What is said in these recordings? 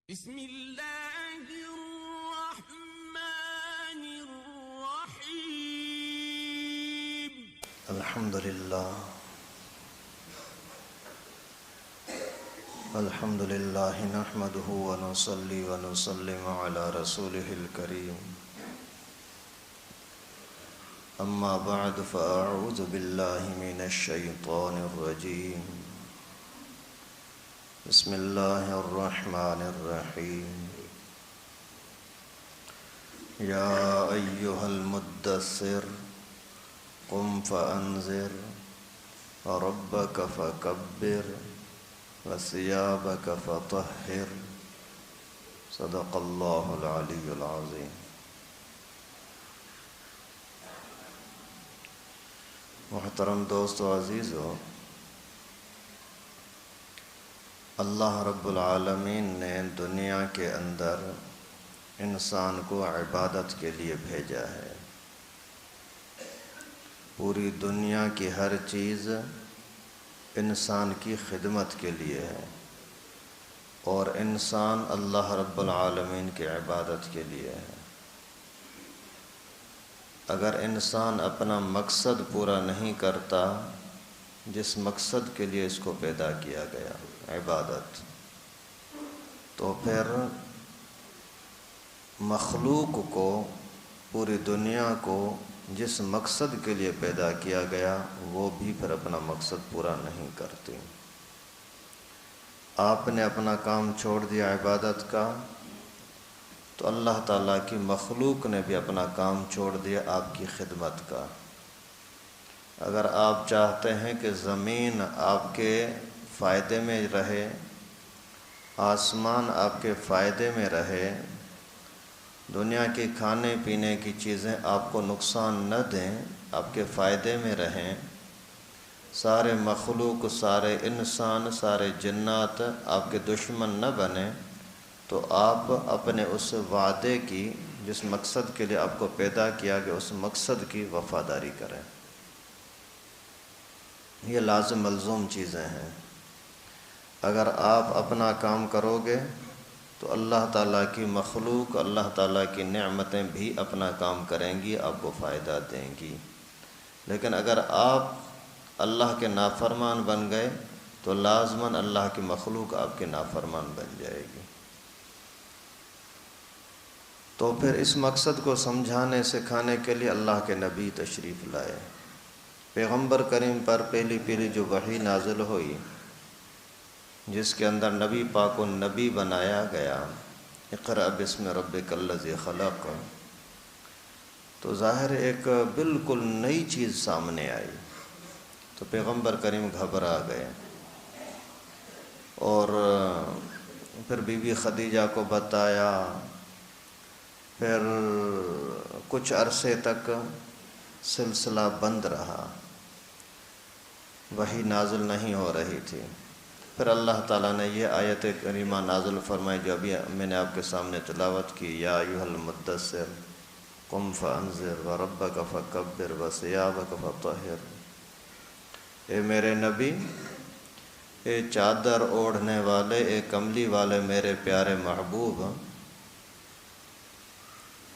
بسم اللہ الرحمن الرحیم الحمد للہ نحمده ونصلي ونسلم على رسوله الكريم اما بعد فاعوذ باللہ من الشیطان الرجیم بسم اللہ الرحمن الرحیم یا ایہا المدثر قم فانذر وربک فکبر وثیابک فطہر صدق اللہ العلی العظیم۔ محترم دوستو عزیزو، اللہ رب العالمین نے دنیا کے اندر انسان کو عبادت کے لیے بھیجا ہے۔ پوری دنیا کی ہر چیز انسان کی خدمت کے لیے ہے اور انسان اللہ رب العالمین کی عبادت کے لیے ہے۔ اگر انسان اپنا مقصد پورا نہیں کرتا جس مقصد کے لیے اس کو پیدا کیا گیا، عبادت، تو پھر مخلوق کو، پوری دنیا کو جس مقصد کے لیے پیدا کیا گیا وہ بھی پھر اپنا مقصد پورا نہیں کرتی۔ آپ نے اپنا کام چھوڑ دیا عبادت کا، تو اللہ تعالیٰ کی مخلوق نے بھی اپنا کام چھوڑ دیا آپ کی خدمت کا۔ اگر آپ چاہتے ہیں کہ زمین آپ کے فائدے میں رہے، آسمان آپ کے فائدے میں رہے، دنیا کے کھانے پینے کی چیزیں آپ کو نقصان نہ دیں، آپ کے فائدے میں رہیں، سارے مخلوق، سارے انسان، سارے جنات آپ کے دشمن نہ بنیں، تو آپ اپنے اس وعدے کی، جس مقصد کے لیے آپ کو پیدا کیا گیا، اس مقصد کی وفاداری کریں۔ یہ لازم ملزوم چیزیں ہیں۔ اگر آپ اپنا کام کرو گے تو اللہ تعالیٰ کی مخلوق، اللہ تعالیٰ کی نعمتیں بھی اپنا کام کریں گی، آپ کو فائدہ دیں گی۔ لیکن اگر آپ اللہ کے نافرمان بن گئے تو لازماً اللہ کی مخلوق آپ کے نافرمان بن جائے گی۔ تو پھر اس مقصد کو سمجھانے سکھانے کے لیے اللہ کے نبی تشریف لائے۔ پیغمبر کریم پر پہلی جو وحی نازل ہوئی، جس کے اندر نبی پاک کو نبی بنایا گیا، اقرأ بسم ربک الذی خلق، تو ظاہر ایک بالکل نئی چیز سامنے آئی، تو پیغمبر کریم گھبرا گئے اور پھر بی بی خدیجہ کو بتایا۔ پھر کچھ عرصے تک سلسلہ بند رہا، وحی نازل نہیں ہو رہی تھی۔ پھر اللہ تعالیٰ نے یہ آیت کریمہ نازل فرمائی جو ابھی میں نے آپ کے سامنے تلاوت کی، یا ایھا المدثر قم فانذر وربک فکبر وثیابک فطہر۔ اے میرے نبی، اے چادر اوڑھنے والے، اے کملی والے میرے پیارے محبوب،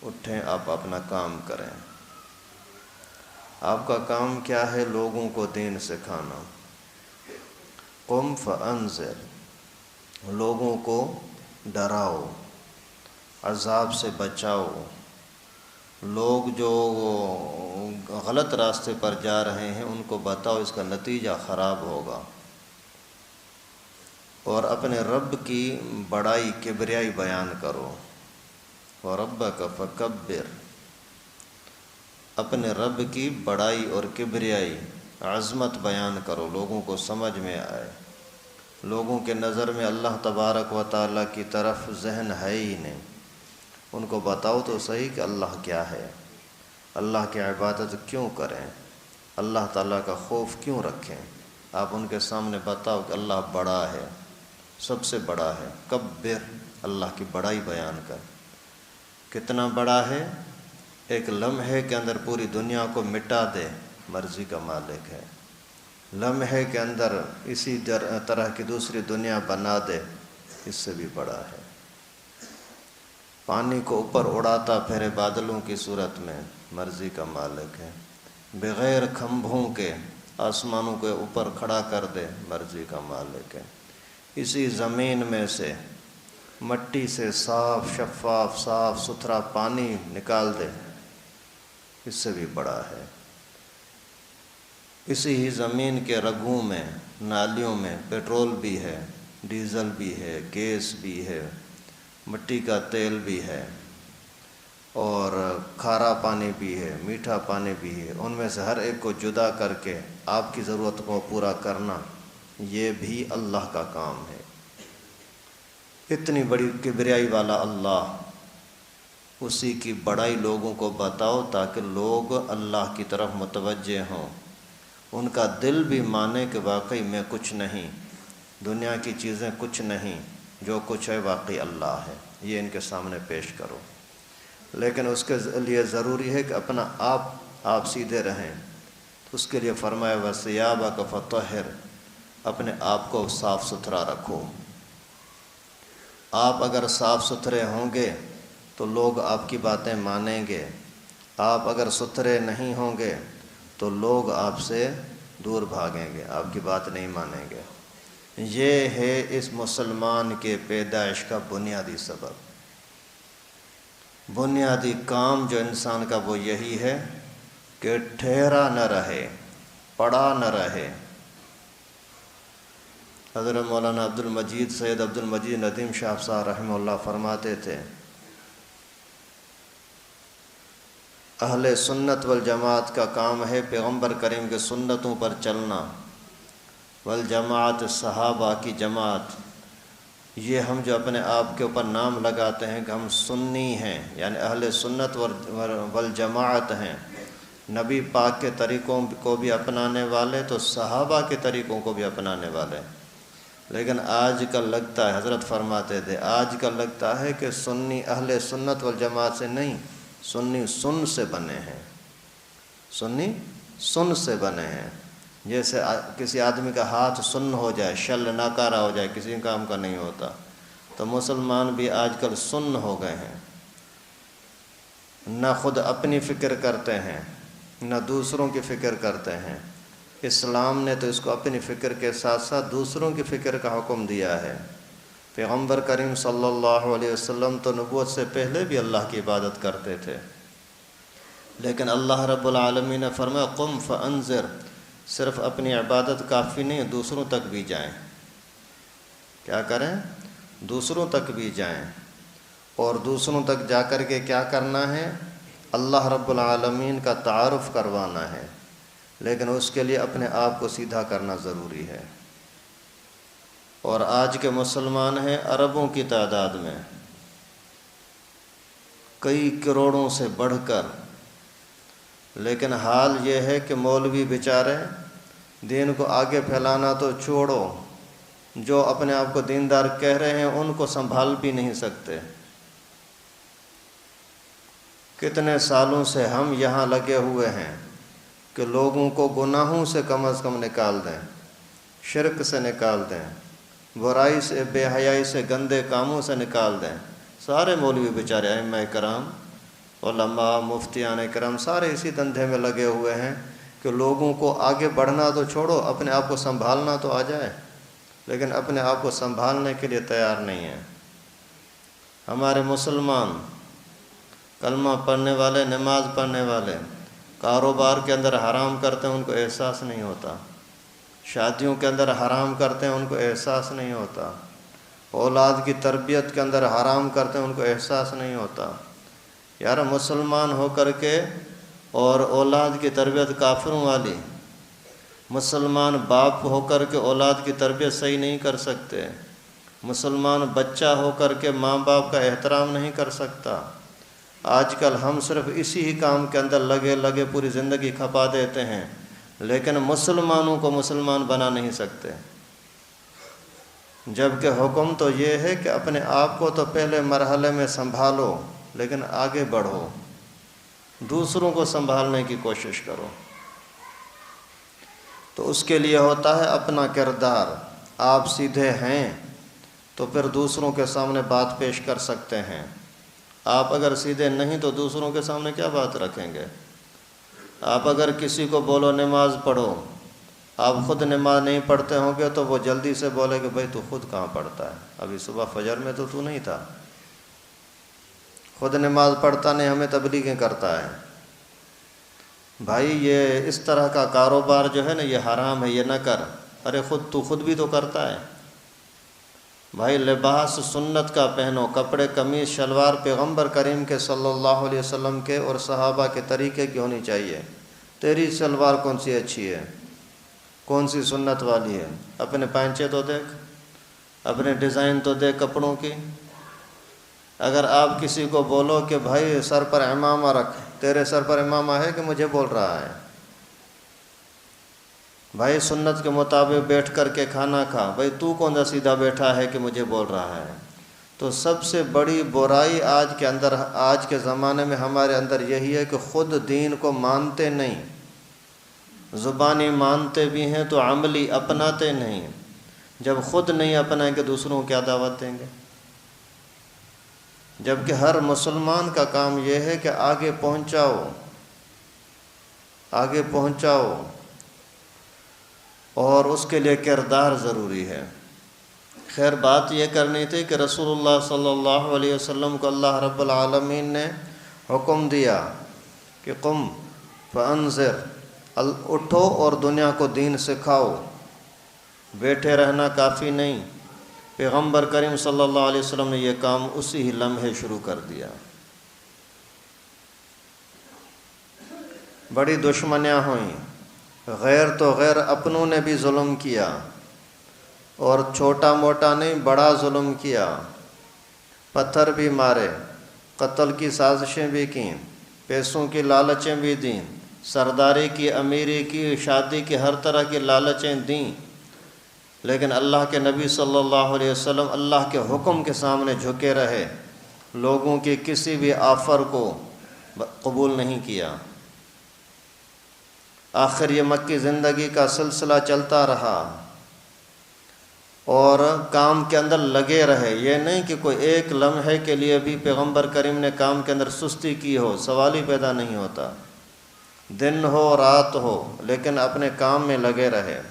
اٹھیں، آپ اپنا کام کریں۔ آپ کا کام کیا ہے؟ لوگوں کو دین سکھانا۔ قم فانذر، لوگوں کو ڈراؤ، عذاب سے بچاؤ۔ لوگ جو غلط راستے پر جا رہے ہیں ان کو بتاؤ اس کا نتیجہ خراب ہوگا، اور اپنے رب کی بڑائی، کبریائی بیان کرو۔ وَرَبَّكَ فَكَبِّرْ، اپنے رب کی بڑائی اور کبریائی، عظمت بیان کرو، لوگوں کو سمجھ میں آئے۔ لوگوں کے نظر میں اللہ تبارک و تعالیٰ کی طرف ذہن ہے ہی نہیں، ان کو بتاؤ تو صحیح کہ اللہ کیا ہے، اللہ کی عبادت کیوں کریں، اللہ تعالیٰ کا خوف کیوں رکھیں۔ آپ ان کے سامنے بتاؤ کہ اللہ بڑا ہے، سب سے بڑا ہے۔ کبر، اللہ کی بڑائی بیان کر۔ کتنا بڑا ہے؟ ایک لمحے کے اندر پوری دنیا کو مٹا دے، مرضی کا مالک ہے۔ لمحے کے اندر اسی طرح کی دوسری دنیا بنا دے، اس سے بھی بڑا ہے۔ پانی کو اوپر اڑاتا پھرے بادلوں کی صورت میں، مرضی کا مالک ہے۔ بغیر کھمبوں کے آسمانوں کے اوپر کھڑا کر دے، مرضی کا مالک ہے۔ اسی زمین میں سے مٹی سے صاف شفاف صاف ستھرا پانی نکال دے، اس سے بھی بڑا ہے۔ اسی ہی زمین کے رگوں میں، نالیوں میں پیٹرول بھی ہے، ڈیزل بھی ہے، گیس بھی ہے، مٹی کا تیل بھی ہے، اور کھارا پانی بھی ہے، میٹھا پانی بھی ہے۔ ان میں سے ہر ایک کو جدا کر کے آپ کی ضرورت کو پورا کرنا، یہ بھی اللہ کا کام ہے۔ اتنی بڑی کبریائی والا اللہ، اسی کی بڑائی لوگوں کو بتاؤ تاکہ لوگ اللہ کی طرف متوجہ ہوں، ان کا دل بھی مانے کہ واقعی میں کچھ نہیں، دنیا کی چیزیں کچھ نہیں، جو کچھ ہے واقعی اللہ ہے، یہ ان کے سامنے پیش کرو۔ لیکن اس کے لیے ضروری ہے کہ اپنا آپ سیدھے رہیں۔ اس کے لیے فرمایا وَثِيَابَكَ فَطَهِّرْ، اپنے آپ کو صاف ستھرا رکھو۔ آپ اگر صاف ستھرے ہوں گے تو لوگ آپ کی باتیں مانیں گے، آپ اگر ستھرے نہیں ہوں گے تو لوگ آپ سے دور بھاگیں گے، آپ کی بات نہیں مانیں گے۔ یہ ہے اس مسلمان کے پیدائش کا بنیادی سبب، بنیادی کام جو انسان کا وہ یہی ہے کہ ٹھہرا نہ رہے، پڑا نہ رہے۔ حضرت مولانا عبد المجید سید عبد المجید ندیم شاہ صاحب رحمہ اللہ فرماتے تھے، اہل سنت والجماعت کا کام ہے پیغمبر کریم کے سنتوں پر چلنا، والجماعت صحابہ کی جماعت۔ یہ ہم جو اپنے آپ کے اوپر نام لگاتے ہیں کہ ہم سنی ہیں، یعنی اہل سنت والجماعت ہیں، نبی پاک کے طریقوں کو بھی اپنانے والے تو صحابہ کے طریقوں کو بھی اپنانے والے۔ لیکن آج کل لگتا ہے، حضرت فرماتے تھے، آج کل لگتا ہے کہ سنی اہل سنت والجماعت سے نہیں، سنی سن سے بنے ہیں، سنی سن سے بنے ہیں۔ جیسے کسی آدمی کا ہاتھ سن ہو جائے، شل ناکارہ ہو جائے، کسی کام کا نہیں ہوتا، تو مسلمان بھی آج کل سن ہو گئے ہیں، نہ خود اپنی فکر کرتے ہیں نہ دوسروں کی فکر کرتے ہیں۔ اسلام نے تو اس کو اپنی فکر کے ساتھ ساتھ دوسروں کی فکر کا حکم دیا ہے۔ پیغمبر کریم صلی اللہ علیہ وسلم تو نبوت سے پہلے بھی اللہ کی عبادت کرتے تھے، لیکن اللہ رب العالمین نے فرمایا قم فانذر، صرف اپنی عبادت کافی نہیں، دوسروں تک بھی جائیں۔ کیا کریں؟ دوسروں تک بھی جائیں، اور دوسروں تک جا کر کے کیا کرنا ہے؟ اللہ رب العالمین کا تعارف کروانا ہے، لیکن اس کے لیے اپنے آپ کو سیدھا کرنا ضروری ہے۔ اور آج کے مسلمان ہیں اربوں کی تعداد میں، کئی کروڑوں سے بڑھ کر، لیکن حال یہ ہے کہ مولوی بیچارے دین کو آگے پھیلانا تو چھوڑو، جو اپنے آپ کو دیندار کہہ رہے ہیں ان کو سنبھال بھی نہیں سکتے۔ کتنے سالوں سے ہم یہاں لگے ہوئے ہیں کہ لوگوں کو گناہوں سے کم از کم نکال دیں، شرک سے نکال دیں، برائی سے، بے حیائی سے، گندے کاموں سے نکال دیں۔ سارے مولوی بیچارے، ائمہ کرام، علماء، مفتیان کرام، سارے اسی دندے میں لگے ہوئے ہیں کہ لوگوں کو آگے بڑھنا تو چھوڑو، اپنے آپ کو سنبھالنا تو آ جائے، لیکن اپنے آپ کو سنبھالنے کے لیے تیار نہیں ہیں۔ ہمارے مسلمان کلمہ پڑھنے والے، نماز پڑھنے والے، کاروبار کے اندر حرام کرتے ہیں، ان کو احساس نہیں ہوتا، شادیوں کے اندر حرام کرتے ہیں، ان کو احساس نہیں ہوتا، اولاد کی تربیت کے اندر حرام کرتے ہیں، ان کو احساس نہیں ہوتا۔ یار مسلمان ہو کر کے اور اولاد کی تربیت کافروں والی، مسلمان باپ ہو کر کے اولاد کی تربیت صحیح نہیں کر سکتے، مسلمان بچہ ہو کر کے ماں باپ کا احترام نہیں کر سکتا۔ آج کل ہم صرف اسی ہی کام کے اندر لگے پوری زندگی کھپا دیتے ہیں، لیکن مسلمانوں کو مسلمان بنا نہیں سکتے، جبکہ حکم تو یہ ہے کہ اپنے آپ کو تو پہلے مرحلے میں سنبھالو، لیکن آگے بڑھو، دوسروں کو سنبھالنے کی کوشش کرو۔ تو اس کے لیے ہوتا ہے اپنا کردار۔ آپ سیدھے ہیں تو پھر دوسروں کے سامنے بات پیش کر سکتے ہیں، آپ اگر سیدھے نہیں تو دوسروں کے سامنے کیا بات رکھیں گے؟ آپ اگر کسی کو بولو نماز پڑھو، آپ خود نماز نہیں پڑھتے ہوں گے تو وہ جلدی سے بولے کہ بھائی تو خود کہاں پڑھتا ہے، ابھی صبح فجر میں تو نہیں تھا، خود نماز پڑھتا نہیں، ہمیں تبلیغیں کرتا ہے۔ بھائی یہ اس طرح کا کاروبار جو ہے نا یہ حرام ہے، یہ نہ کر۔ ارے خود بھی تو کرتا ہے۔ بھائی لباس سنت کا پہنو، کپڑے قمیص شلوار پیغمبر کریم کے صلی اللہ علیہ وسلم کے اور صحابہ کے طریقے کی ہونی چاہیے۔ تیری شلوار کون سی اچھی ہے، کون سی سنت والی ہے؟ اپنے پینچے تو دیکھ، اپنے ڈیزائن تو دیکھ کپڑوں کی۔ اگر آپ کسی کو بولو کہ بھائی سر پر امامہ رکھ، تیرے سر پر امامہ ہے کہ مجھے بول رہا ہے؟ بھائی سنت کے مطابق بیٹھ کر کے کھانا کھا، بھائی تو کون سا سیدھا بیٹھا ہے کہ مجھے بول رہا ہے؟ تو سب سے بڑی برائی آج کے زمانے میں ہمارے اندر یہی ہے کہ خود دین کو مانتے نہیں، زبانی مانتے بھی ہیں تو عملی اپناتے نہیں۔ جب خود نہیں اپنائیں گے دوسروں کو کیا دعوت دیں گے؟ جبکہ ہر مسلمان کا کام یہ ہے کہ آگے پہنچاؤ اور اس کے لیے کردار ضروری ہے۔ خیر بات یہ کرنی تھی کہ رسول اللہ صلی اللہ علیہ وسلم کو اللہ رب العالمین نے حکم دیا کہ قم فانذر، اٹھو اور دنیا کو دین سکھاؤ۔ بیٹھے رہنا کافی نہیں، پیغمبر کریم صلی اللہ علیہ وسلم نے یہ کام اسی ہی لمحے شروع کر دیا۔ بڑی دشمنیاں ہوئیں، غیر تو غیر اپنوں نے بھی ظلم کیا، اور چھوٹا موٹا نہیں بڑا ظلم کیا، پتھر بھی مارے، قتل کی سازشیں بھی کیں، پیسوں کی لالچیں بھی دیں، سرداری کی، امیری کی، شادی کی، ہر طرح کی لالچیں دیں، لیکن اللہ کے نبی صلی اللہ علیہ وسلم اللہ کے حکم کے سامنے جھکے رہے، لوگوں کی کسی بھی آفر کو قبول نہیں کیا۔ آخر یہ مکی زندگی کا سلسلہ چلتا رہا اور کام کے اندر لگے رہے۔ یہ نہیں کہ کوئی ایک لمحے کے لیے بھی پیغمبر کریم نے کام کے اندر سستی کی ہو، سوال ہی پیدا نہیں ہوتا، دن ہو رات ہو، لیکن اپنے کام میں لگے رہے۔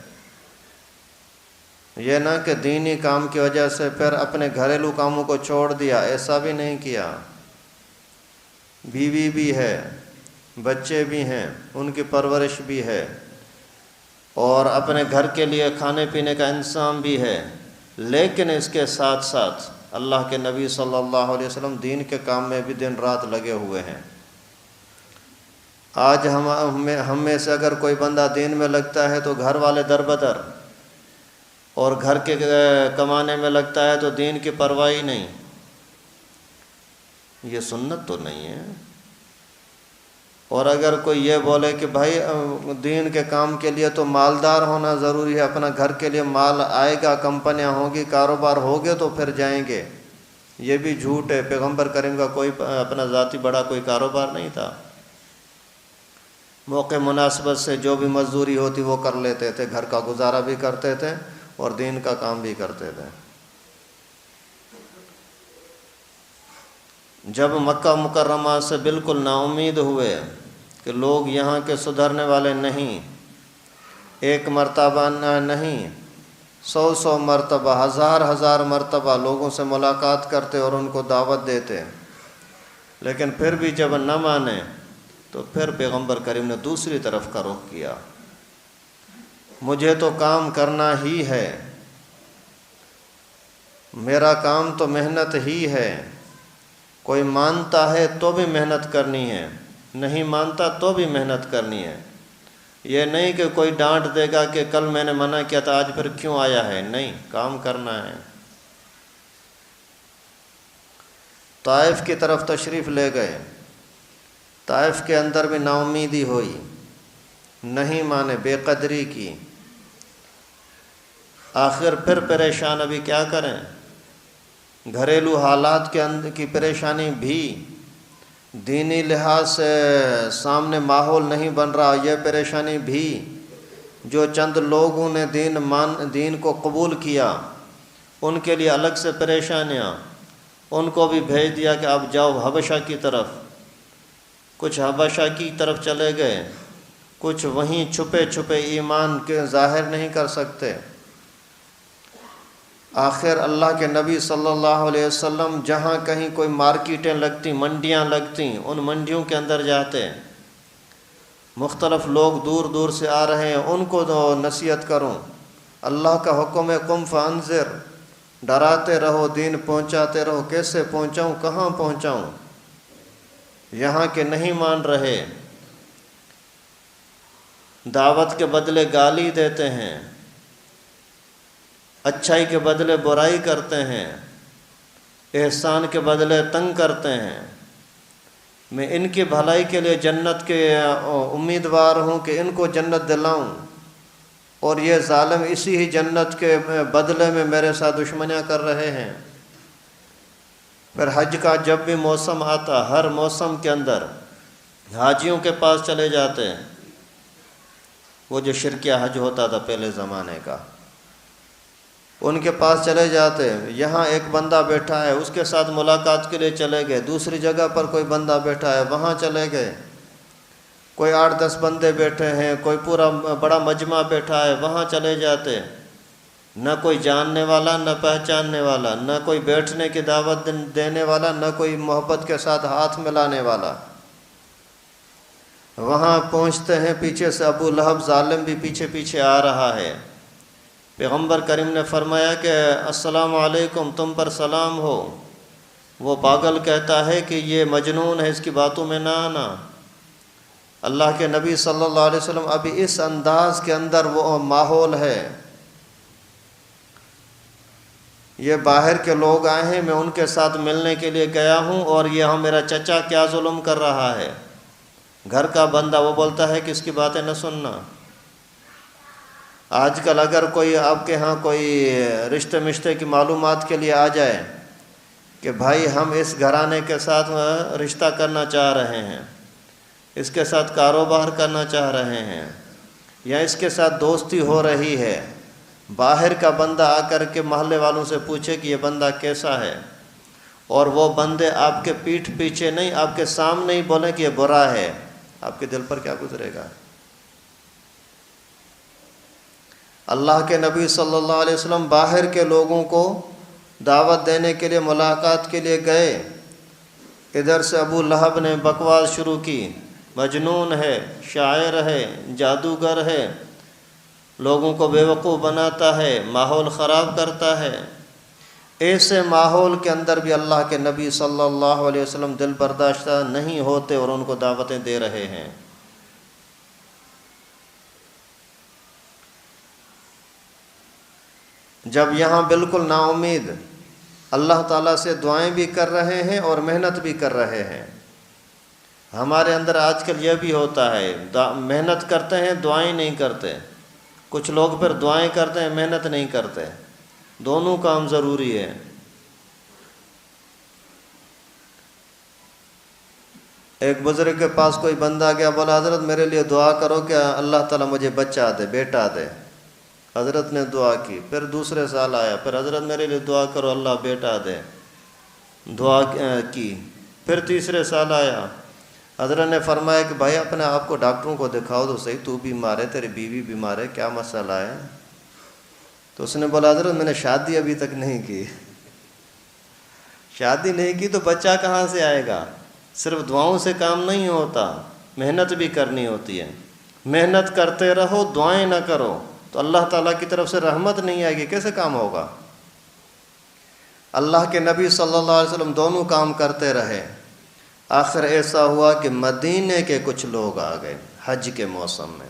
یہ نہ کہ دینی کام کی وجہ سے پھر اپنے گھریلو کاموں کو چھوڑ دیا، ایسا بھی نہیں کیا۔ بیوی بھی ہے، بچے بھی ہیں، ان کی پرورش بھی ہے، اور اپنے گھر کے لیے کھانے پینے کا انتظام بھی ہے، لیکن اس کے ساتھ ساتھ اللہ کے نبی صلی اللہ علیہ وسلم دین کے کام میں بھی دن رات لگے ہوئے ہیں۔ آج ہم میں سے اگر کوئی بندہ دین میں لگتا ہے تو گھر والے در بدر، اور گھر کے کمانے میں لگتا ہے تو دین کی پرواہ ہی نہیں۔ یہ سنت تو نہیں ہے۔ اور اگر کوئی یہ بولے کہ بھائی دین کے کام کے لیے تو مالدار ہونا ضروری ہے، اپنا گھر کے لیے مال آئے گا، کمپنیاں ہوں گی، کاروبار ہوگے تو پھر جائیں گے، یہ بھی جھوٹ ہے۔ پیغمبر کریم کا کوئی اپنا ذاتی بڑا کوئی کاروبار نہیں تھا، موقع مناسبت سے جو بھی مزدوری ہوتی وہ کر لیتے تھے، گھر کا گزارا بھی کرتے تھے اور دین کا کام بھی کرتے تھے۔ جب مکہ مکرمہ سے بالکل نا امید ہوئے کہ لوگ یہاں کے سدھرنے والے نہیں، ایک مرتبہ نہیں 100 مرتبہ، ہزار مرتبہ لوگوں سے ملاقات کرتے اور ان کو دعوت دیتے، لیکن پھر بھی جب نہ مانے تو پھر پیغمبر کریم نے دوسری طرف کا رخ کیا۔ مجھے تو کام کرنا ہی ہے، میرا کام تو محنت ہی ہے، کوئی مانتا ہے تو بھی محنت کرنی ہے، نہیں مانتا تو بھی محنت کرنی ہے۔ یہ نہیں کہ کوئی ڈانٹ دے گا کہ کل میں نے منع کیا تھا آج پھر کیوں آیا ہے، نہیں، کام کرنا ہے۔ طائف کی طرف تشریف لے گئے، طائف کے اندر بھی نا امیدی ہوئی، نہیں مانے، بے قدری کی۔ آخر پھر پریشان، ابھی کیا کریں؟ گھریلو حالات کے اندر کی پریشانی بھی، دینی لحاظ سے سامنے ماحول نہیں بن رہا، یہ پریشانی بھی، جو چند لوگوں نے دین کو قبول کیا ان کے لیے الگ سے پریشانیاں، ان کو بھی بھیج دیا کہ اب جاؤ حبشہ کی طرف۔ کچھ حبشہ کی طرف چلے گئے، کچھ وہیں چھپے چھپے ایمان کے ظاہر نہیں کر سکتے۔ آخر اللہ کے نبی صلی اللہ علیہ وسلم جہاں کہیں کوئی مارکیٹیں لگتی، منڈیاں لگتیں، ان منڈیوں کے اندر جاتے، مختلف لوگ دور دور سے آ رہے ہیں، ان کو نصیحت کروں۔ اللہ کا حکم ہے قم فانذر، ڈراتے رہو، دین پہنچاتے رہو۔ کیسے پہنچاؤں، کہاں پہنچاؤں؟ یہاں کے نہیں مان رہے، دعوت کے بدلے گالی دیتے ہیں، اچھائی کے بدلے برائی کرتے ہیں، احسان کے بدلے تنگ کرتے ہیں۔ میں ان کی بھلائی کے لیے جنت کے امیدوار ہوں کہ ان کو جنت دلاؤں، اور یہ ظالم اسی ہی جنت کے بدلے میں میرے ساتھ دشمنیاں کر رہے ہیں۔ پھر حج کا جب بھی موسم آتا، ہر موسم کے اندر حاجیوں کے پاس چلے جاتے ہیں۔ وہ جو شرکیہ حج ہوتا تھا پہلے زمانے کا، ان کے پاس چلے جاتے۔ یہاں ایک بندہ بیٹھا ہے، اس کے ساتھ ملاقات کے لیے چلے گئے۔ دوسری جگہ پر کوئی بندہ بیٹھا ہے، وہاں چلے گئے۔ کوئی 8-10 بندے بیٹھے ہیں، کوئی پورا بڑا مجمع بیٹھا ہے، وہاں چلے جاتے۔ نہ کوئی جاننے والا، نہ پہچاننے والا، نہ کوئی بیٹھنے کی دعوت دینے والا، نہ کوئی محبت کے ساتھ ہاتھ ملانے والا۔ وہاں پہنچتے ہیں، پیچھے سے ابو لہب ظالم بھی پیچھے پیچھے آ رہا ہے۔ پیغمبر کریم نے فرمایا کہ السلام علیکم، تم پر سلام ہو۔ وہ پاگل کہتا ہے کہ یہ مجنون ہے، اس کی باتوں میں نہ آنا۔ اللہ کے نبی صلی اللہ علیہ وسلم ابھی اس انداز کے اندر وہ ماحول ہے، یہ باہر کے لوگ آئے ہیں، میں ان کے ساتھ ملنے کے لیے گیا ہوں، اور یہاں میرا چچا کیا ظلم کر رہا ہے۔ گھر کا بندہ وہ بولتا ہے کہ اس کی باتیں نہ سننا۔ آج کل اگر کوئی آپ کے ہاں کوئی رشتے مشتے کی معلومات کے لیے آ جائے کہ بھائی ہم اس گھرانے کے ساتھ رشتہ کرنا چاہ رہے ہیں، اس کے ساتھ کاروبار کرنا چاہ رہے ہیں، یا اس کے ساتھ دوستی ہو رہی ہے، باہر کا بندہ آ کر کے محلے والوں سے پوچھے کہ یہ بندہ کیسا ہے، اور وہ بندے آپ کے پیٹھ پیچھے نہیں، آپ کے سامنے ہی بولیں کہ یہ برا ہے، آپ کے دل پر کیا گزرے گا؟ اللہ کے نبی صلی اللہ علیہ وسلم باہر کے لوگوں کو دعوت دینے کے لیے، ملاقات کے لیے گئے۔ ادھر سے ابو لہب نے بکواس شروع کی، مجنون ہے، شاعر ہے، جادوگر ہے، لوگوں کو بیوقوف بناتا ہے، ماحول خراب کرتا ہے۔ ایسے ماحول کے اندر بھی اللہ کے نبی صلی اللہ علیہ وسلم دل برداشتہ نہیں ہوتے اور ان کو دعوتیں دے رہے ہیں۔ جب یہاں بالکل نا امید اللہ تعالیٰ سے دعائیں بھی کر رہے ہیں اور محنت بھی کر رہے ہیں۔ ہمارے اندر آج کل یہ بھی ہوتا ہے، محنت کرتے ہیں، دعائیں نہیں کرتے۔ کچھ لوگ پھر دعائیں کرتے ہیں، محنت نہیں کرتے۔ دونوں کام ضروری ہے۔ ایک بزرگ کے پاس کوئی بندہ گیا، بولا حضرت میرے لیے دعا کرو کہ اللہ تعالیٰ مجھے بچہ دے، بیٹا دے۔ حضرت نے دعا کی۔ پھر دوسرے سال آیا، پھر حضرت میرے لیے دعا کرو اللہ بیٹا دے، دعا کی۔ پھر تیسرے سال آیا، حضرت نے فرمایا کہ بھائی اپنے آپ کو ڈاکٹروں کو دکھاؤ تو صحیح، تو بیمار ہے، تیری بیوی بیمار ہے، کیا مسئلہ ہے؟ تو اس نے بولا حضرت میں نے شادی ابھی تک نہیں کی۔ شادی نہیں کی تو بچہ کہاں سے آئے گا؟ صرف دعاؤں سے کام نہیں ہوتا، محنت بھی کرنی ہوتی ہے۔ محنت کرتے رہو، دعائیں نہ کرو تو اللہ تعالیٰ کی طرف سے رحمت نہیں آئے گی، کیسے کام ہوگا؟ اللہ کے نبی صلی اللہ علیہ وسلم دونوں کام کرتے رہے۔ آخر ایسا ہوا کہ مدینے کے کچھ لوگ آ گئے حج کے موسم میں۔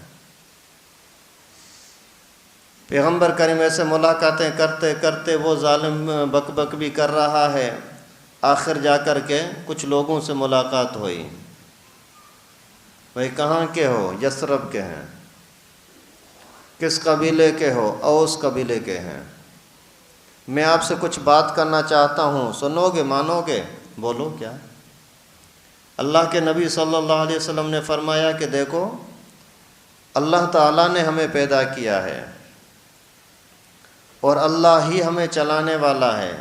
پیغمبر کریم ایسے ملاقاتیں کرتے کرتے وہ ظالم بک بک بھی کر رہا ہے۔ آخر جا کر کے کچھ لوگوں سے ملاقات ہوئی۔ بھائی کہاں کے ہو؟ یثرب کے ہیں۔ کس قبیلے کے ہو؟ اوس قبیلے کے ہیں۔ میں آپ سے کچھ بات کرنا چاہتا ہوں، سنو گے، مانو گے؟ بولو کیا؟ اللہ کے نبی صلی اللہ علیہ وسلم نے فرمایا کہ دیکھو اللہ تعالیٰ نے ہمیں پیدا کیا ہے اور اللہ ہی ہمیں چلانے والا ہے۔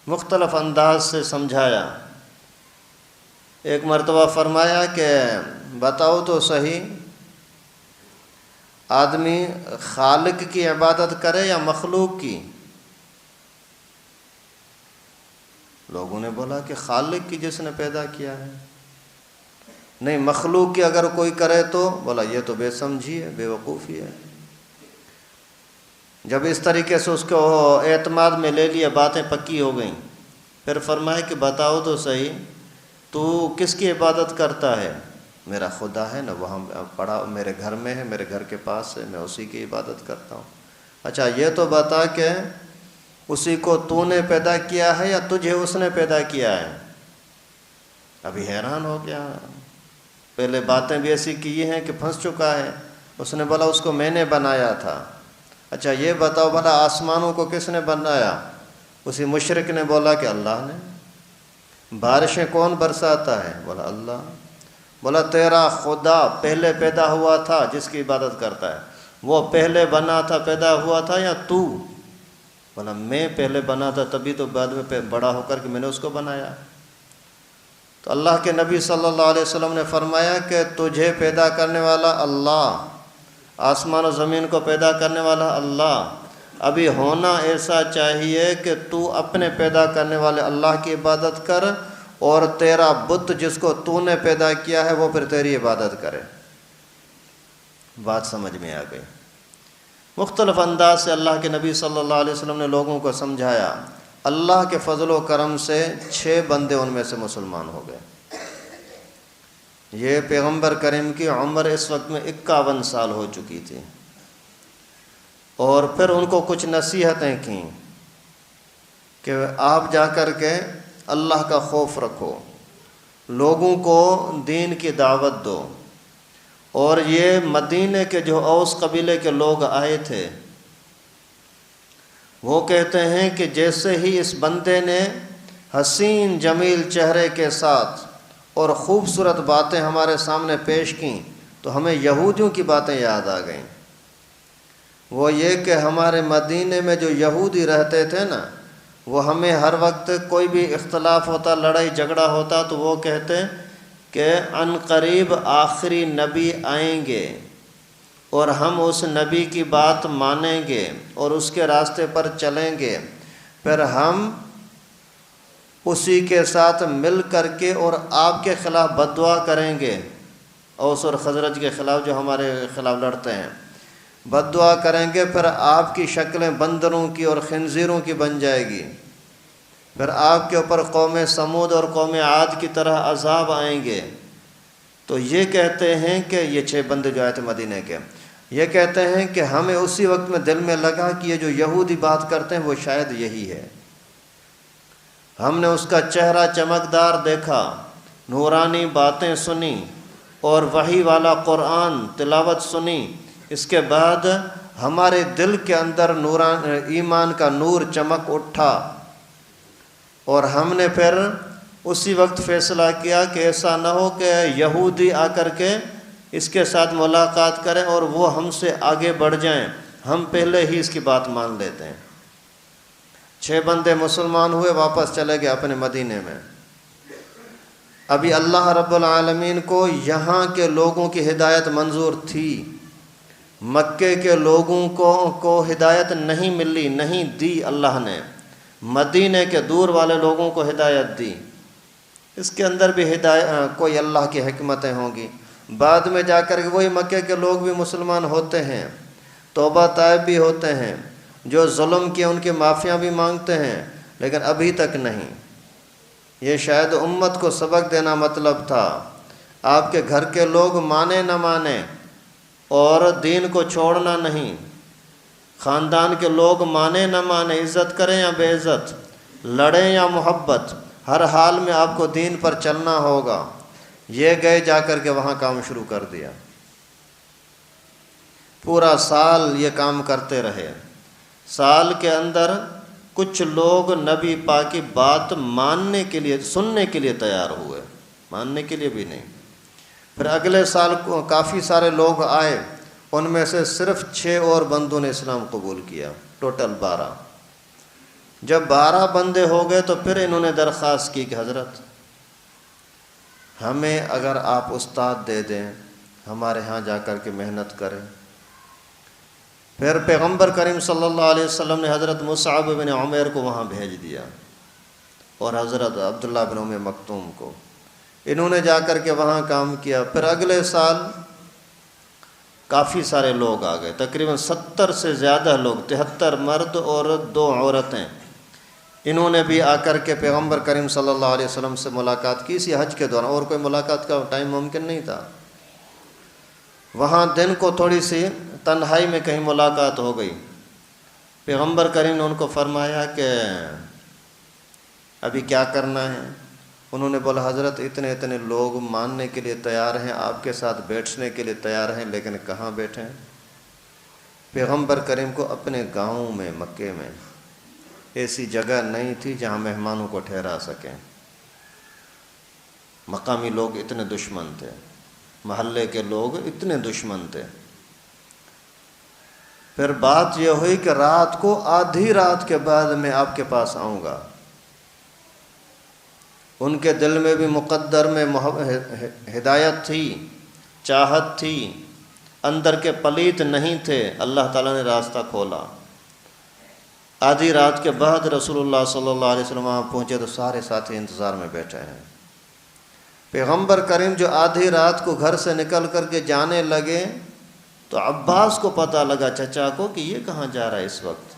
مختلف انداز سے سمجھایا۔ ایک مرتبہ فرمایا کہ بتاؤ تو صحیح، آدمی خالق کی عبادت کرے یا مخلوق کی؟ لوگوں نے بولا کہ خالق کی، جس نے پیدا کیا ہے۔ نہیں، مخلوق کی اگر کوئی کرے تو؟ بولا یہ تو بے سمجھی ہے، بے وقوفی ہے۔ جب اس طریقے سے اس کو اعتماد میں لے لیا، باتیں پکی ہو گئیں، پھر فرمایا کہ بتاؤ تو صحیح، تو کس کی عبادت کرتا ہے؟ میرا خدا ہے نا، وہاں پڑا میرے گھر میں ہے، میرے گھر کے پاس ہے، میں اسی کی عبادت کرتا ہوں۔ اچھا یہ تو بتا کہ اسی کو تو نے پیدا کیا ہے یا تجھے اس نے پیدا کیا ہے؟ ابھی حیران ہو گیا، پہلے باتیں بھی ایسی کی ہیں کہ پھنس چکا ہے۔ اس نے بولا اس کو میں نے بنایا تھا۔ اچھا یہ بتاؤ بھلا آسمانوں کو کس نے بنایا؟ اسی مشرک نے بولا کہ اللہ نے۔ بارشیں کون برساتا ہے؟ بولا اللہ۔ بولا تیرا خدا پہلے پیدا ہوا تھا جس کی عبادت کرتا ہے، وہ پہلے بنا تھا، پیدا ہوا تھا، یا تو؟ بولا میں پہلے بنا تھا، تبھی تو بعد میں بڑا ہو کر کے میں نے اس کو بنایا۔ تو اللہ کے نبی صلی اللہ علیہ وسلم نے فرمایا کہ تجھے پیدا کرنے والا اللہ، آسمان و زمین کو پیدا کرنے والا اللہ، ابھی ہونا ایسا چاہیے کہ تو اپنے پیدا کرنے والے اللہ کی عبادت کر، اور تیرا بت جس کو تو نے پیدا کیا ہے وہ پھر تیری عبادت کرے۔ بات سمجھ میں آ گئی۔ مختلف انداز سے اللہ کے نبی صلی اللہ علیہ وسلم نے لوگوں کو سمجھایا۔ اللہ کے فضل و کرم سے 6 بندے ان میں سے مسلمان ہو گئے۔ یہ پیغمبر کریم کی عمر اس وقت میں 51 سال ہو چکی تھی، اور پھر ان کو کچھ نصیحتیں کیں کہ آپ جا کر کے اللہ کا خوف رکھو، لوگوں کو دین کی دعوت دو۔ اور یہ مدینے کے جو اوس قبیلے کے لوگ آئے تھے، وہ کہتے ہیں کہ جیسے ہی اس بندے نے حسین جمیل چہرے کے ساتھ اور خوبصورت باتیں ہمارے سامنے پیش کیں تو ہمیں یہودیوں کی باتیں یاد آ گئیں۔ وہ یہ کہ ہمارے مدینے میں جو یہودی رہتے تھے نا، وہ ہمیں ہر وقت کوئی بھی اختلاف ہوتا، لڑائی جھگڑا ہوتا تو وہ کہتے کہ عن قریب آخری نبی آئیں گے اور ہم اس نبی کی بات مانیں گے اور اس کے راستے پر چلیں گے، پھر ہم اسی کے ساتھ مل کر کے اور آپ کے خلاف بد دعا کریں گے، اوس اور خزرج کے خلاف جو ہمارے خلاف لڑتے ہیں، بد دعا کریں گے، پھر آپ کی شکلیں بندروں کی اور خنزیروں کی بن جائے گی، پھر آپ کے اوپر قوم سمود اور قوم عاد کی طرح عذاب آئیں گے۔ تو یہ کہتے ہیں کہ یہ 6 بندے جو آئے تھے مدینے کے، یہ کہتے ہیں کہ ہمیں اسی وقت میں دل میں لگا کہ یہ جو یہودی بات کرتے ہیں وہ شاید یہی ہے۔ ہم نے اس کا چہرہ چمکدار دیکھا، نورانی باتیں سنی اور وحی والا قرآن تلاوت سنی، اس کے بعد ہمارے دل کے اندر ایمان کا نور چمک اٹھا، اور ہم نے پھر اسی وقت فیصلہ کیا کہ ایسا نہ ہو کہ یہودی آ کر کے اس کے ساتھ ملاقات کریں اور وہ ہم سے آگے بڑھ جائیں، ہم پہلے ہی اس کی بات مان لیتے ہیں۔ 6 بندے مسلمان ہوئے، واپس چلے گئے اپنے مدینے میں۔ ابھی اللہ رب العالمین کو یہاں کے لوگوں کی ہدایت منظور تھی، مکے کے لوگوں کو ہدایت نہیں ملی، نہیں دی اللہ نے، مدینے کے دور والے لوگوں کو ہدایت دی۔ اس کے اندر بھی کوئی اللہ کی حکمتیں ہوں گی۔ بعد میں جا کر وہی مکے کے لوگ بھی مسلمان ہوتے ہیں، توبہ طائب بھی ہوتے ہیں، جو ظلم کیا ان کی معافیاں بھی مانگتے ہیں، لیکن ابھی تک نہیں۔ یہ شاید امت کو سبق دینا مطلب تھا۔ آپ کے گھر کے لوگ مانے نہ مانے اور دین کو چھوڑنا نہیں، خاندان کے لوگ مانے نہ مانے، عزت کریں یا بے عزت، لڑیں یا محبت، ہر حال میں آپ کو دین پر چلنا ہوگا۔ یہ گئے جا کر کے وہاں کام شروع کر دیا، پورا سال یہ کام کرتے رہے۔ سال کے اندر کچھ لوگ نبی پاک کی بات ماننے کے لیے، سننے کے لیے تیار ہوئے، ماننے کے لیے بھی نہیں۔ پھر اگلے سال کافی سارے لوگ آئے، ان میں سے صرف 6 اور بندوں نے اسلام قبول کیا، ٹوٹل 12۔ جب 12 بندے ہو گئے تو پھر انہوں نے درخواست کی کہ حضرت ہمیں اگر آپ استاد دے دیں، ہمارے ہاں جا کر کے محنت کریں۔ پھر پیغمبر کریم صلی اللہ علیہ وسلم نے حضرت مصعب بن عمیر کو وہاں بھیج دیا اور حضرت عبداللہ بن ام مکتوم کو، انہوں نے جا کر کے وہاں کام کیا۔ پھر اگلے سال کافی سارے لوگ آ گئے، تقریباً 70 سے زیادہ لوگ، 73 مرد اور 2 عورتیں، انہوں نے بھی آ کر کے پیغمبر کریم صلی اللہ علیہ وسلم سے ملاقات کی اسی حج کے دوران، اور کوئی ملاقات کا ٹائم ممکن نہیں تھا۔ وہاں دن کو تھوڑی سی تنہائی میں کہیں ملاقات ہو گئی، پیغمبر کریم نے ان کو فرمایا کہ ابھی کیا کرنا ہے؟ انہوں نے بولا حضرت اتنے لوگ ماننے کے لیے تیار ہیں، آپ کے ساتھ بیٹھنے کے لیے تیار ہیں، لیکن کہاں بیٹھیں؟ پیغمبر کریم کو اپنے گاؤں میں، مکے میں ایسی جگہ نہیں تھی جہاں مہمانوں کو ٹھہرا سکیں۔ مقامی لوگ اتنے دشمن تھے، محلے کے لوگ اتنے دشمن تھے۔ پھر بات یہ ہوئی کہ رات کو آدھی رات کے بعد میں آپ کے پاس آؤں گا۔ ان کے دل میں بھی مقدر میں ہدایت تھی، چاہت تھی، اندر کے پلیت نہیں تھے، اللہ تعالیٰ نے راستہ کھولا۔ آدھی رات کے بعد رسول اللہ صلی اللہ علیہ وسلم وہاں پہنچے تو سارے ساتھی انتظار میں بیٹھے ہیں۔ پیغمبر کریم جو آدھی رات کو گھر سے نکل کر کے جانے لگے تو عباس کو پتہ لگا، چچا کو، کہ یہ کہاں جا رہا ہے اس وقت۔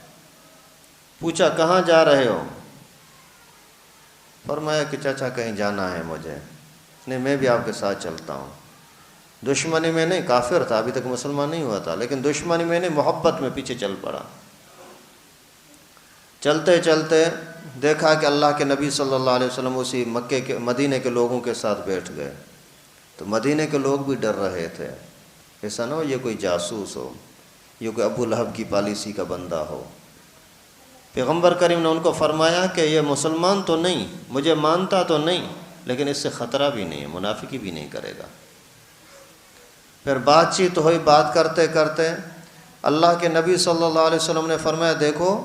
پوچھا کہاں جا رہے ہو؟ فرمایا کہ چچا کہیں جانا ہے مجھے۔ نہیں، میں بھی آپ کے ساتھ چلتا ہوں۔ دشمنی میں نہیں، کافر تھا، ابھی تک مسلمان نہیں ہوا تھا، لیکن دشمنی میں نہیں، محبت میں پیچھے چل پڑا۔ چلتے چلتے دیکھا کہ اللہ کے نبی صلی اللہ علیہ وسلم اسی مدینے کے لوگوں کے ساتھ بیٹھ گئے، تو مدینے کے لوگ بھی ڈر رہے تھے، ایسا نہ ہو یہ کوئی جاسوس ہو، یہ کوئی ابو لہب کی پالیسی کا بندہ ہو۔ پیغمبر کریم نے ان کو فرمایا کہ یہ مسلمان تو نہیں، مجھے مانتا تو نہیں، لیکن اس سے خطرہ بھی نہیں ہے، منافقی بھی نہیں کرے گا۔ پھر بات چیت ہوئی، بات کرتے کرتے اللہ کے نبی صلی اللہ علیہ وسلم نے فرمایا دیکھو،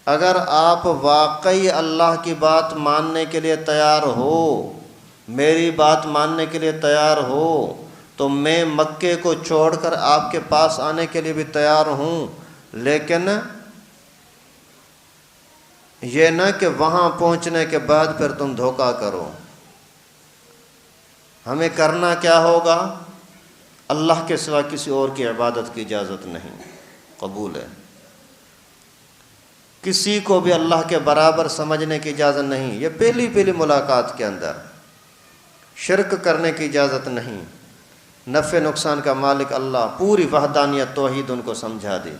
اگر آپ واقعی اللہ کی بات ماننے کے لیے تیار ہو، میری بات ماننے کے لیے تیار ہو، تو میں مکے کو چھوڑ کر آپ کے پاس آنے کے لیے بھی تیار ہوں، لیکن یہ نہ کہ وہاں پہنچنے کے بعد پھر تم دھوکہ کرو۔ ہمیں کرنا کیا ہوگا؟ اللہ کے سوا کسی اور کی عبادت کی اجازت نہیں، قبول ہے۔ کسی کو بھی اللہ کے برابر سمجھنے کی اجازت نہیں، یہ پہلی ملاقات کے اندر شرک کرنے کی اجازت نہیں، نفع نقصان کا مالک اللہ، پوری وحدانیت توحید ان کو سمجھا دی۔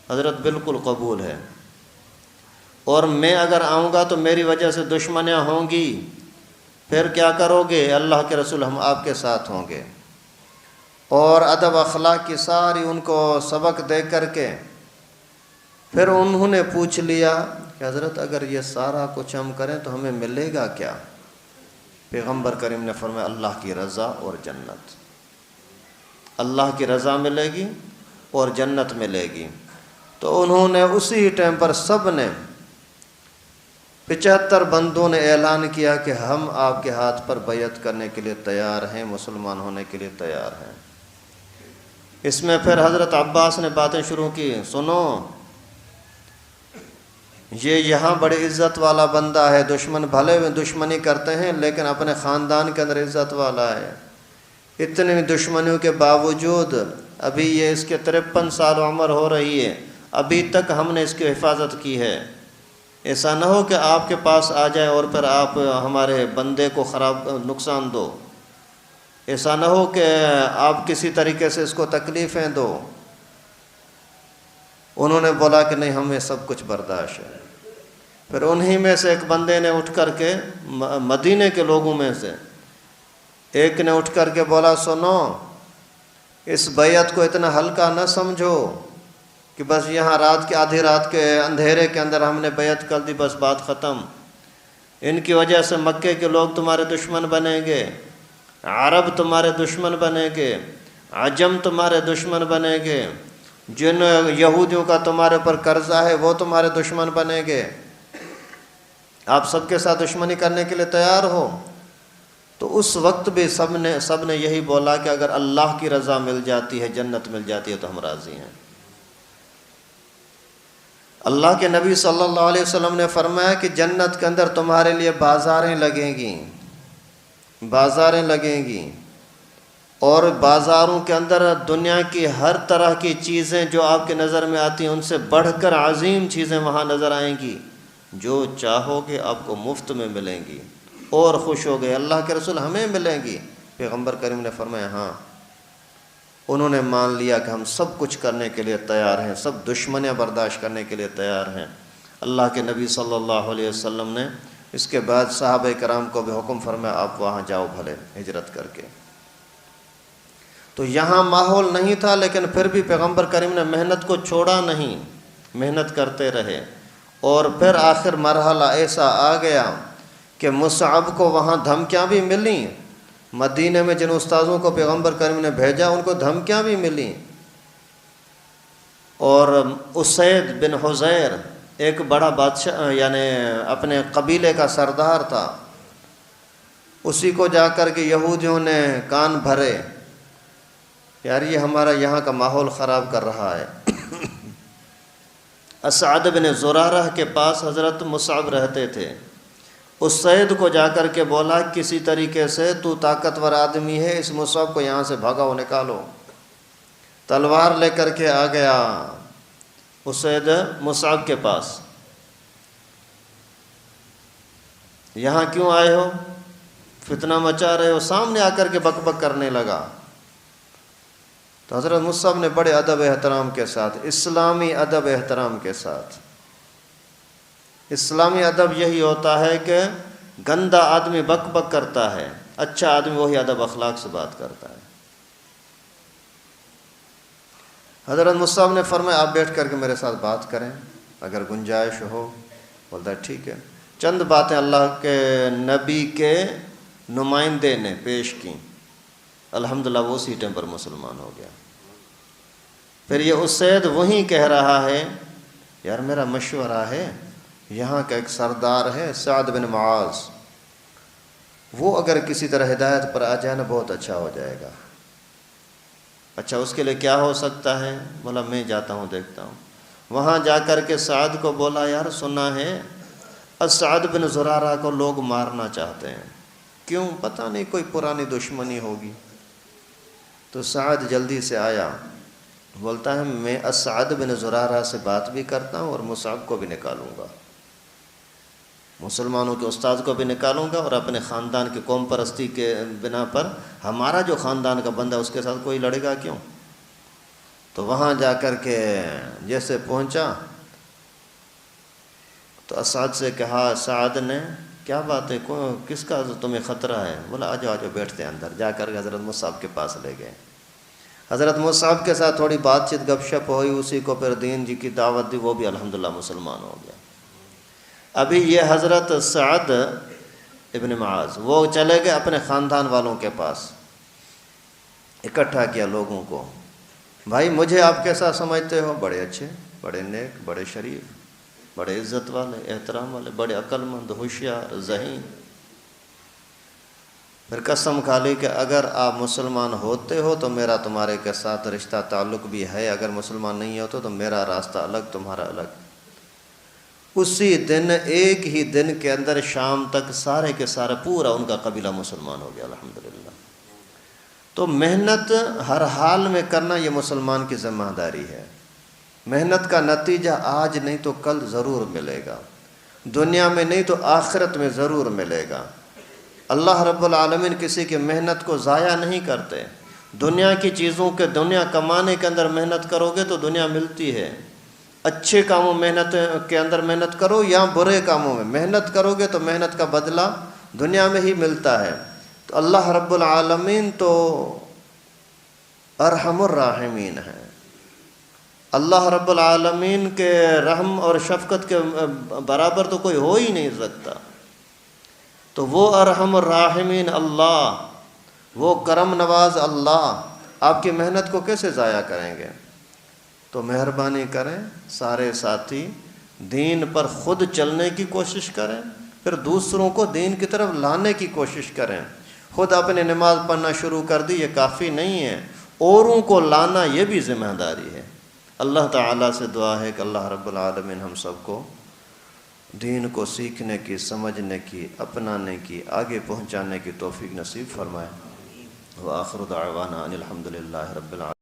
حضرت بالکل قبول ہے، اور میں اگر آؤں گا تو میری وجہ سے دشمنیاں ہوں گی، پھر کیا کرو گے؟ اللہ کے رسول ہم آپ کے ساتھ ہوں گے۔ اور ادب اخلاق کی ساری ان کو سبق دے کر کے پھر انہوں نے پوچھ لیا کہ حضرت اگر یہ سارا کچھ ہم کریں تو ہمیں ملے گا کیا؟ پیغمبر کریم نے فرمایا اللہ کی رضا اور جنت، اللہ کی رضا ملے گی اور جنت ملے گی۔ تو انہوں نے اسی ٹائم پر سب نے 75 بندوں نے اعلان کیا کہ ہم آپ کے ہاتھ پر بیعت کرنے کے لیے تیار ہیں، مسلمان ہونے کے لیے تیار ہیں۔ اس میں پھر حضرت عباس نے باتیں شروع کی، سنو یہ یہاں بڑی عزت والا بندہ ہے، دشمن بھلے میں دشمنی کرتے ہیں لیکن اپنے خاندان کے اندر عزت والا ہے، اتنی دشمنیوں کے باوجود ابھی یہ اس کے 53 سال عمر ہو رہی ہے، ابھی تک ہم نے اس کی حفاظت کی ہے۔ ایسا نہ ہو کہ آپ کے پاس آ جائے اور پھر آپ ہمارے بندے کو نقصان دو، ایسا نہ ہو کہ آپ کسی طریقے سے اس کو تکلیفیں دو۔ انہوں نے بولا کہ نہیں، ہمیں سب کچھ برداشت ہے۔ پھر انہی میں سے ایک بندے نے اٹھ کر کے، مدینے کے لوگوں میں سے ایک نے اٹھ کر کے بولا سنو، اس بیعت کو اتنا ہلکا نہ سمجھو کہ بس یہاں رات کے آدھی رات کے اندھیرے کے اندر ہم نے بیعت کر دی، بس بات ختم۔ ان کی وجہ سے مکے کے لوگ تمہارے دشمن بنیں گے، عرب تمہارے دشمن بنیں گے، عجم تمہارے دشمن بنیں گے، جن یہودیوں کا تمہارے پر قرضہ ہے وہ تمہارے دشمن بنیں گے۔ آپ سب کے ساتھ دشمنی کرنے کے لیے تیار ہو؟ تو اس وقت بھی سب نے یہی بولا کہ اگر اللہ کی رضا مل جاتی ہے، جنت مل جاتی ہے تو ہم راضی ہیں۔ اللہ کے نبی صلی اللہ علیہ وسلم نے فرمایا کہ جنت کے اندر تمہارے لیے بازاریں لگیں گی اور بازاروں کے اندر دنیا کی ہر طرح کی چیزیں جو آپ کے نظر میں آتی ہیں ان سے بڑھ کر عظیم چیزیں وہاں نظر آئیں گی، جو چاہو گے آپ کو مفت میں ملیں گی، اور خوش ہو گئے اللہ کے رسول ہمیں ملیں گی؟ پیغمبر کریم نے فرمایا ہاں۔ انہوں نے مان لیا کہ ہم سب کچھ کرنے کے لیے تیار ہیں، سب دشمنیاں برداشت کرنے کے لیے تیار ہیں۔ اللہ کے نبی صلی اللہ علیہ وسلم نے اس کے بعد صحابہ کرام کو بھی حکم فرمایا آپ وہاں جاؤ بھلے ہجرت کر کے۔ تو یہاں ماحول نہیں تھا، لیکن پھر بھی پیغمبر کریم نے محنت کو چھوڑا نہیں، محنت کرتے رہے، اور پھر آخر مرحلہ ایسا آ گیا کہ مصعب کو وہاں دھمکیاں بھی ملیں، مدینے میں جن استاذوں کو پیغمبر کریم نے بھیجا ان کو دھمکیاں بھی ملیں، اور اسید بن حضیر ایک بڑا بادشاہ یعنی اپنے قبیلے کا سردار تھا، اسی کو جا کر کے یہودیوں نے کان بھرے، یار یہ ہمارا یہاں کا ماحول خراب کر رہا ہے۔ اسعد بن زرارہ کے پاس حضرت مصعب رہتے تھے، اس سید کو جا کر کے بولا کسی طریقے سے تو طاقتور آدمی ہے، اس مصعب کو یہاں سے بھگاؤ، نکالو۔ تلوار لے کر کے آ گیا اس سید مصعب کے پاس، یہاں کیوں آئے ہو، فتنہ مچا رہے ہو، سامنے آ کر کے بک بک کرنے لگا۔ تو حضرت مصعب نے بڑے ادب احترام کے ساتھ، اسلامی ادب احترام کے ساتھ، اسلامی ادب یہی ہوتا ہے کہ گندا آدمی بک بک کرتا ہے، اچھا آدمی وہی ادب اخلاق سے بات کرتا ہے۔ حضرت مصعب نے فرمایا آپ بیٹھ کر کے میرے ساتھ بات کریں اگر گنجائش ہو۔ بولتا ہے ٹھیک ہے۔ چند باتیں اللہ کے نبی کے نمائندے نے پیش کی، الحمدللہ وہ اسی ٹائم پر مسلمان ہو گیا۔ پھر یہ اسید وہیں کہہ رہا ہے یار میرا مشورہ ہے، یہاں کا ایک سردار ہے سعد بن معاذ، وہ اگر کسی طرح ہدایت پر آ جائے نا بہت اچھا ہو جائے گا۔ اچھا اس کے لیے کیا ہو سکتا ہے؟ بولا میں جاتا ہوں دیکھتا ہوں۔ وہاں جا کر کے سعد کو بولا یار سنا ہے اسعد بن زرارہ کو لوگ مارنا چاہتے ہیں، کیوں؟ پتہ نہیں کوئی پرانی دشمنی ہوگی۔ تو سعد جلدی سے آیا، بولتا ہے میں اسعد بن زرارہ سے بات بھی کرتا ہوں اور مصعب کو بھی نکالوں گا، مسلمانوں کے استاد کو بھی نکالوں گا، اور اپنے خاندان کی قوم پرستی کے بنا پر ہمارا جو خاندان کا بندہ اس کے ساتھ کوئی لڑے گا کیوں؟ تو وہاں جا کر کے جیسے پہنچا تو اسعد سے کہا، سعد نے کیا بات ہے، کس کا تمہیں خطرہ ہے؟ بولا آجو آجو بیٹھتے ہیں اندر۔ جا کر کے حضرت مصعب کے پاس لے گئے، حضرت مصعب کے ساتھ تھوڑی بات چیت گپ شپ ہوئی، اسی کو پھر دین جی کی دعوت دی، وہ بھی الحمدللہ مسلمان ہو گیا۔ ابھی یہ حضرت سعد ابن معاذ وہ چلے گئے اپنے خاندان والوں کے پاس، اکٹھا کیا لوگوں کو، بھائی مجھے آپ کیسا سمجھتے ہو؟ بڑے اچھے، بڑے نیک، بڑے شریف، بڑے عزت والے، احترام والے، بڑے عقل مند، ہوشیار، ذہین۔ پھر قسم کھا لی کہ اگر آپ مسلمان ہوتے ہو تو میرا تمہارے کے ساتھ رشتہ تعلق بھی ہے، اگر مسلمان نہیں ہوتے تو میرا راستہ الگ تمہارا الگ۔ اسی دن ایک ہی دن کے اندر شام تک سارے کے سارے پورا ان کا قبیلہ مسلمان ہو گیا الحمدللہ۔ تو محنت ہر حال میں کرنا یہ مسلمان کی ذمہ داری ہے۔ محنت کا نتیجہ آج نہیں تو کل ضرور ملے گا، دنیا میں نہیں تو آخرت میں ضرور ملے گا۔ اللہ رب العالمین کسی کی محنت کو ضائع نہیں کرتے۔ دنیا کی چیزوں کے دنیا کمانے کے اندر محنت کرو گے تو دنیا ملتی ہے، اچھے کاموں محنت کے اندر محنت کرو یا برے کاموں میں محنت کرو گے تو محنت کا بدلہ دنیا میں ہی ملتا ہے۔ تو اللہ رب العالمین تو ارحم الراحمین ہے، اللہ رب العالمین کے رحم اور شفقت کے برابر تو کوئی ہو ہی نہیں سکتا۔ تو وہ ارحم الراحمین اللہ، وہ کرم نواز اللہ آپ کی محنت کو کیسے ضائع کریں گے؟ تو مہربانی کریں، سارے ساتھی دین پر خود چلنے کی کوشش کریں، پھر دوسروں کو دین کی طرف لانے کی کوشش کریں. خود اپنے نماز پڑھنا شروع کر دی یہ کافی نہیں ہے، اوروں کو لانا یہ بھی ذمہ داری ہے. اللہ تعالیٰ سے دعا ہے کہ اللہ رب العالمین ہم سب کو دین کو سیکھنے کی، سمجھنے کی، اپنانے کی، آگے پہنچانے کی توفیق نصیب فرمائے. وآخر دعوانا ان الحمد للہ رب العالمین.